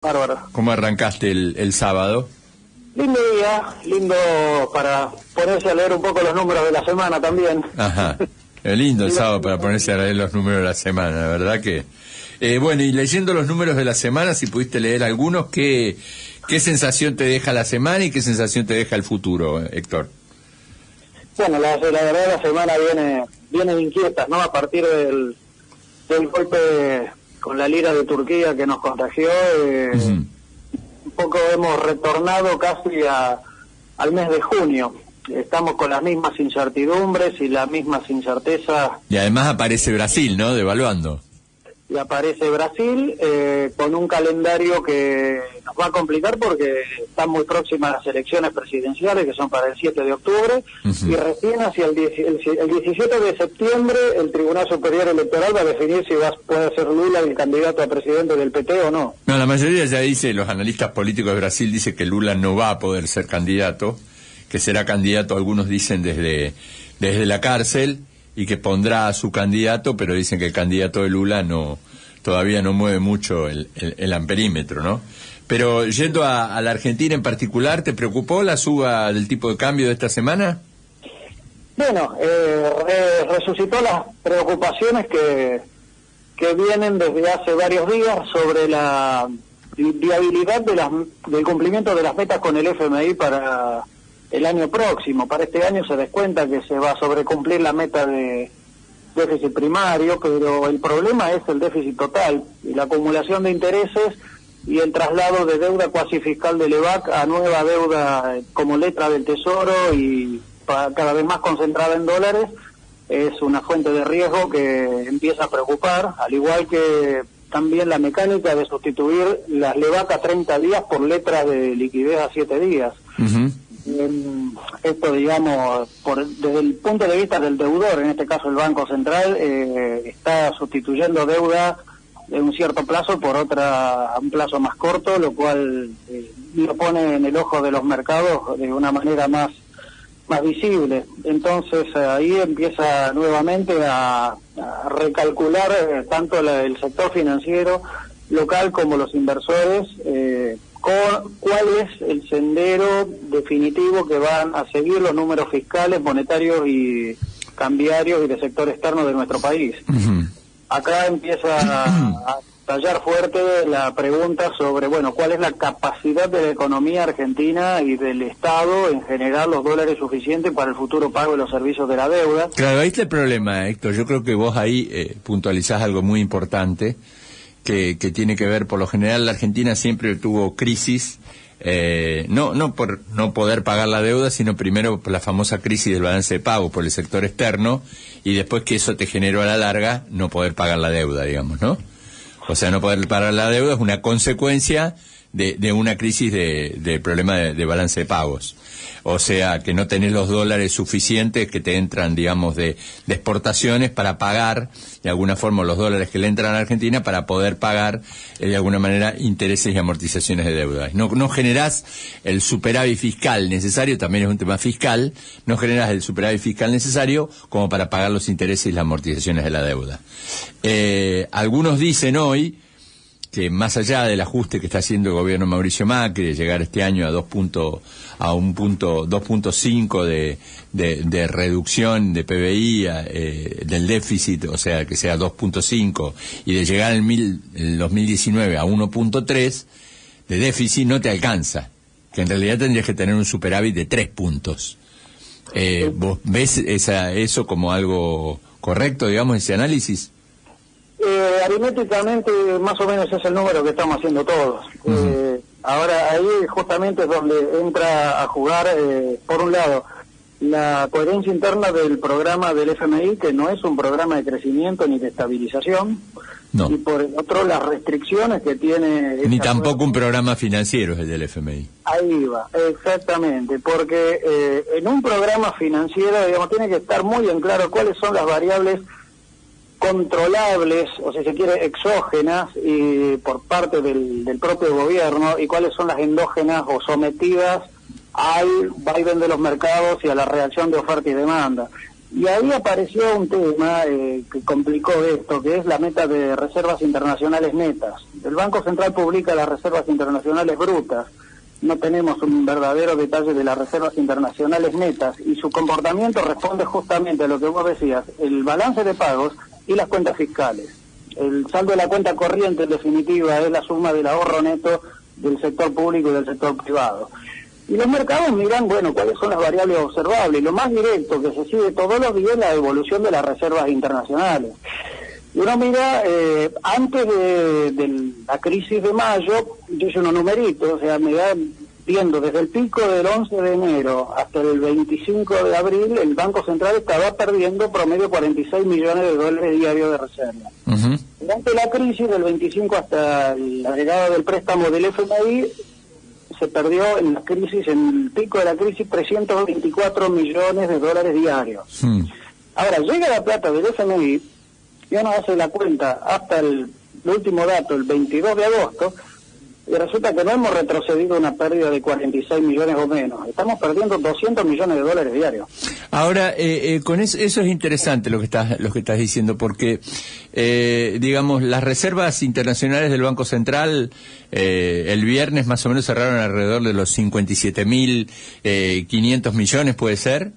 Bárbaro. ¿Cómo arrancaste el sábado? Lindo día, lindo para ponerse a leer un poco los números de la semana también. Ajá, es lindo el sábado para ponerse a leer los números de la semana, ¿verdad que? Bueno, y leyendo los números de la semana, si pudiste leer algunos, ¿qué sensación te deja la semana y qué sensación te deja el futuro, Héctor? Bueno, la verdad la semana viene inquieta, ¿no? A partir del golpe con la lira de Turquía que nos contagió, un poco hemos retornado casi al mes de junio. Estamos con las mismas incertidumbres y las mismas incertezas. Y además aparece Brasil, ¿no? Devaluando. Y aparece Brasil con un calendario que nos va a complicar porque están muy próximas las elecciones presidenciales, que son para el 7 de octubre, y recién hacia el 17 de septiembre el Tribunal Superior Electoral va a definir si puede ser Lula el candidato a presidente del PT o no. No, la mayoría ya dice, los analistas políticos de Brasil dicen que Lula no va a poder ser candidato, que será candidato, algunos dicen desde la cárcel, y que pondrá a su candidato, pero dicen que el candidato de Lula todavía no mueve mucho el amperímetro, ¿no? Pero yendo a la Argentina en particular, ¿te preocupó la suba del tipo de cambio de esta semana? Bueno, resucitó las preocupaciones que vienen desde hace varios días sobre la viabilidad del cumplimiento de las metas con el FMI para el año próximo. Para este año se descuenta que se va a sobrecumplir la meta de déficit primario, pero el problema es el déficit total y la acumulación de intereses y el traslado de deuda cuasi fiscal del EVAC a nueva deuda como letra del Tesoro y cada vez más concentrada en dólares. Es una fuente de riesgo que empieza a preocupar, al igual que también la mecánica de sustituir las LEVAC a 30 días por letras de liquidez a 7 días. Esto, digamos, desde el punto de vista del deudor, en este caso el Banco Central, está sustituyendo deuda de un cierto plazo por otra a un plazo más corto, lo cual lo pone en el ojo de los mercados de una manera más visible. Entonces ahí empieza nuevamente a recalcular tanto el sector financiero local como los inversores cuál es el sendero definitivo que van a seguir los números fiscales, monetarios y cambiarios y de sector externo de nuestro país. Acá empieza a tallar fuerte la pregunta sobre, bueno, cuál es la capacidad de la economía argentina y del Estado en generar los dólares suficientes para el futuro pago de los servicios de la deuda. Claro, ahí está el problema, Héctor. Yo creo que vos ahí puntualizás algo muy importante que tiene que ver, por lo general, la Argentina siempre tuvo crisis, no por no poder pagar la deuda, sino primero por la famosa crisis del balance de pago por el sector externo, y después que eso te generó a la larga no poder pagar la deuda, digamos, ¿no? O sea, no poder pagar la deuda es una consecuencia de una crisis de problema de balance de pagos. O sea, que no tenés los dólares suficientes que te entran, digamos, de exportaciones para pagar, de alguna forma, los dólares que le entran a Argentina para poder pagar, de alguna manera, intereses y amortizaciones de deuda. No generás el superávit fiscal necesario, también es un tema fiscal, no generás el superávit fiscal necesario como para pagar los intereses y las amortizaciones de la deuda. Algunos dicen hoy que más allá del ajuste que está haciendo el gobierno Mauricio Macri, de llegar este año a 2.5 de reducción de PBI del déficit, o sea, que sea 2.5, y de llegar en el 2019 a 1.3 de déficit, no te alcanza, que en realidad tendrías que tener un superávit de 3 puntos. ¿Vos ves eso como algo correcto, digamos, ese análisis? Aritméticamente más o menos es el número que estamos haciendo todos. Ahora ahí justamente es donde entra a jugar, por un lado, la coherencia interna del programa del FMI, que no es un programa de crecimiento ni de estabilización, y por el otro las restricciones que tiene... Ni tampoco un programa financiero es el del FMI. Ahí va, exactamente, porque en un programa financiero, digamos, tiene que estar muy en claro cuáles son las variables controlables, o si se quiere, exógenas, y por parte del propio gobierno, y cuáles son las endógenas o sometidas al vaivén de los mercados y a la reacción de oferta y demanda. Y ahí apareció un tema que complicó esto, que es la meta de reservas internacionales netas. El Banco Central publica las reservas internacionales brutas. No tenemos un verdadero detalle de las reservas internacionales netas, y su comportamiento responde justamente a lo que vos decías, el balance de pagos y las cuentas fiscales. El saldo de la cuenta corriente, en definitiva, es la suma del ahorro neto del sector público y del sector privado. Y los mercados miran, bueno, cuáles son las variables observables. Y lo más directo que se sigue todos los días es la evolución de las reservas internacionales. Y uno mira, antes de la crisis de mayo, yo hice unos numeritos, o sea, me da viendo desde el pico del 11 de enero hasta el 25 de abril, el Banco Central estaba perdiendo promedio 46 millones de dólares diarios de reserva. Durante la crisis, del 25 hasta la llegada del préstamo del FMI, se perdió en la crisis, en el pico de la crisis, 324 millones de dólares diarios. Ahora, llega la plata del FMI, y uno hace la cuenta hasta el último dato, el 22 de agosto, y resulta que no hemos retrocedido una pérdida de 46 millones o menos. Estamos perdiendo 200 millones de dólares diarios. Ahora, con eso es interesante lo que estás diciendo, porque, digamos, las reservas internacionales del Banco Central el viernes más o menos cerraron alrededor de los 57.500 millones, ¿puede ser?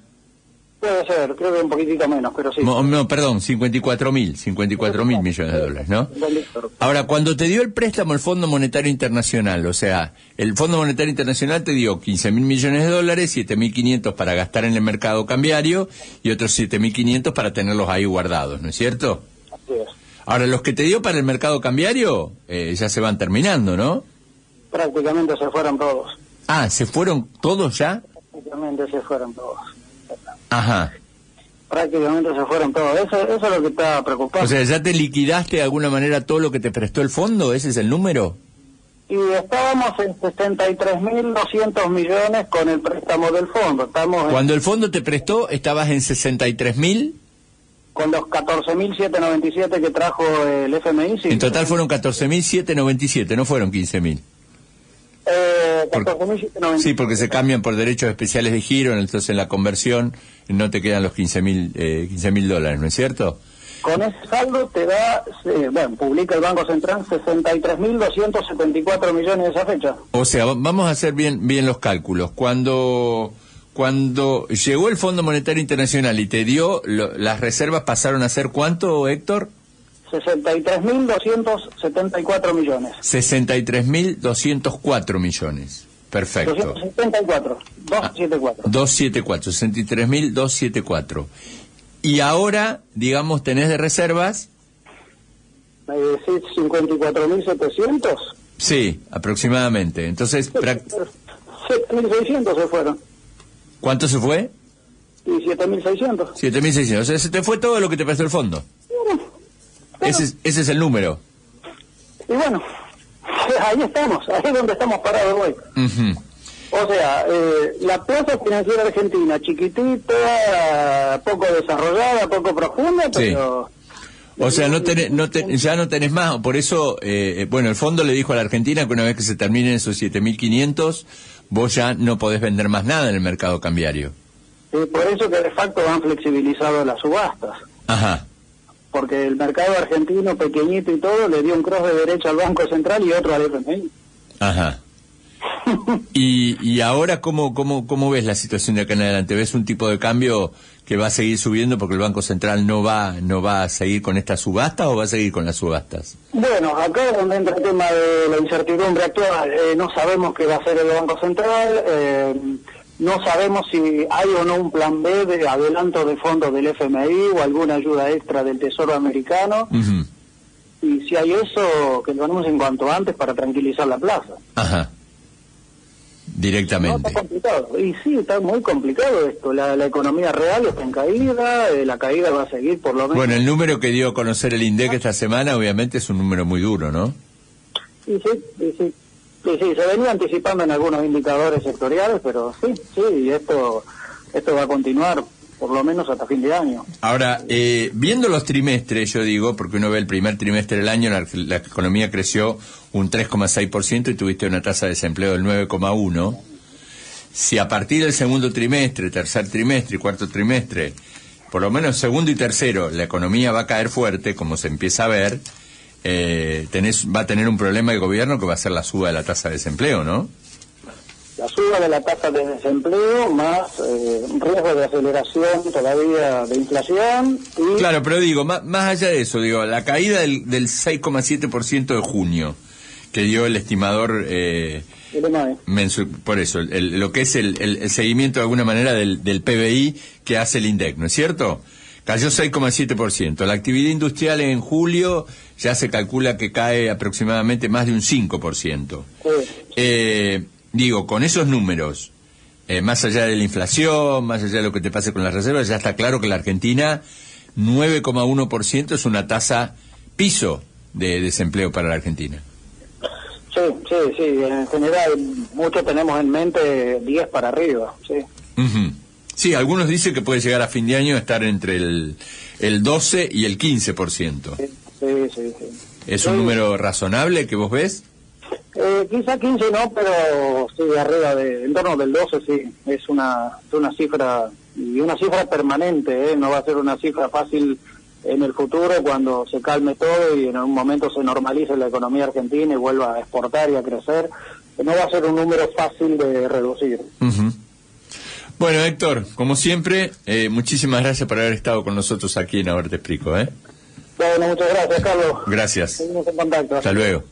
Puede ser, creo que un poquitito menos, pero sí. No, perdón, 54.000 millones de dólares, ¿no? Ahora, cuando te dio el préstamo el Fondo Monetario Internacional, o sea, el Fondo Monetario Internacional te dio 15.000 millones de dólares, 7.500 para gastar en el mercado cambiario y otros 7.500 para tenerlos ahí guardados, ¿no es cierto? Así es. Ahora, los que te dio para el mercado cambiario ya se van terminando, ¿no? Prácticamente se fueron todos. Ah, ¿se fueron todos ya? Prácticamente se fueron todos. Ajá. Prácticamente se fueron todos. Eso es lo que está preocupante. O sea, ¿ya te liquidaste de alguna manera todo lo que te prestó el fondo? ¿Ese es el número? Y estábamos en 63.200 millones con el préstamo del fondo. Cuando el fondo te prestó, ¿estabas en 63.000? Con los 14.797 que trajo el FMI, sí. En total fueron 14.797, no fueron 15.000. 14.797. Sí, porque se cambian por derechos especiales de giro, entonces en la conversión no te quedan los 15.000 dólares, ¿no es cierto? Con ese saldo te da, publica el Banco Central 63.274 millones de esa fecha. O sea, vamos a hacer bien los cálculos. Cuando llegó el Fondo Monetario Internacional y te dio, las reservas pasaron a ser ¿cuánto, Héctor? 63.274 millones. 63.204 millones. Perfecto. 274. 63.274. Y ahora, digamos, tenés de reservas... ¿Me decís 54.700? Sí, aproximadamente. Entonces... 7.600 se fueron. ¿Cuánto se fue? Y 7.600. 7.600. O sea, se te fue todo lo que te prestó el fondo. Ese es el número. Y bueno, ahí estamos, ahí es donde estamos parados hoy. O sea, la plaza financiera argentina, chiquitita, poco desarrollada, poco profunda, pero... Sí. O sea, ya no tenés más, por eso, bueno, el fondo le dijo a la Argentina que una vez que se terminen esos 7.500, vos ya no podés vender más nada en el mercado cambiario. Por eso que de facto han flexibilizado las subastas. Ajá. Porque el mercado argentino, pequeñito y todo, le dio un cross de derecha al Banco Central y otro al FMI. Ajá. Y ahora, ¿cómo ves la situación de acá en adelante? ¿Ves un tipo de cambio que va a seguir subiendo porque el Banco Central no va a seguir con esta subasta o va a seguir con las subastas? Bueno, acá es donde entra el tema de la incertidumbre actual. No sabemos qué va a hacer el Banco Central, no sabemos si hay o no un plan B de adelanto de fondos del FMI o alguna ayuda extra del Tesoro americano. Y si hay eso, que lo anuncien cuanto antes para tranquilizar la plaza. Ajá. Directamente. No, está complicado. Y sí, está muy complicado esto. La economía real está en caída, la caída va a seguir por lo menos. Bueno, el número que dio a conocer el INDEC esta semana obviamente es un número muy duro, ¿no? Sí, se venía anticipando en algunos indicadores sectoriales, pero sí, y esto va a continuar por lo menos hasta fin de año. Ahora, viendo los trimestres, yo digo, porque uno ve el primer trimestre del año, la economía creció un 3,6% y tuviste una tasa de desempleo del 9,1%. Si a partir del segundo trimestre, tercer trimestre y cuarto trimestre por lo menos segundo y tercero, la economía va a caer fuerte, como se empieza a ver, va a tener un problema el gobierno que va a ser la suba de la tasa de desempleo, ¿no? La suba de la tasa de desempleo más riesgo de aceleración todavía de inflación y... Claro, pero digo, más allá de eso, digo, la caída del 6,7% de junio que dio el estimador por eso, lo que es el seguimiento de alguna manera del PBI que hace el INDEC, ¿no es cierto? Cayó 6,7%. La actividad industrial en julio ya se calcula que cae aproximadamente más de un 5%. Sí. Digo, con esos números, más allá de la inflación, más allá de lo que te pase con las reservas, ya está claro que la Argentina, 9,1% es una tasa piso de desempleo para la Argentina. Sí, en general, muchos tenemos en mente 10 para arriba, sí. Sí, algunos dicen que puede llegar a fin de año a estar entre el 12 y el 15%. Sí. ¿Es un número razonable que vos ves? Quizá 15 no, pero sí, en torno del 12 sí, es una cifra, y una cifra permanente, no va a ser una cifra fácil en el futuro cuando se calme todo y en un momento se normalice la economía argentina y vuelva a exportar y a crecer, no va a ser un número fácil de reducir. Bueno, Héctor, como siempre, muchísimas gracias por haber estado con nosotros aquí en A Ver Te Explico. Bueno, muchas gracias, Carlos. Gracias. Seguimos en contacto. Hasta luego.